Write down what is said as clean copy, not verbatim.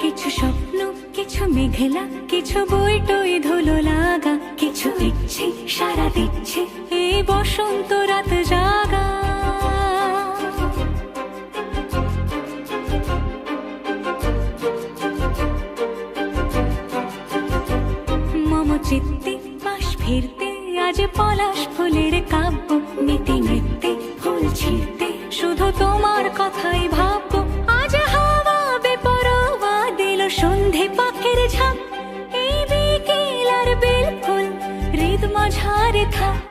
কিছু স্বপ্ন, কিছু মেঘলা, কিছু বই টই ধুলো লাগা, কিছু ইচ্ছে সারা দিচ্ছে এই বসন্ত রাত জাগা। মম চিত্তে পাশ ফিরতে আজ পলাশ ফুলের কাব্য, নীতি নৃত্যে ফুল ছিঁড়তে শুধু তোমার কথাই ভাববো। আজ হাওয়া বেপরোয়া দিল সন্ধে পাখির ঝাঁক, এই বিকেল আর বেল ফুল হৃদ মাঝারে থাক।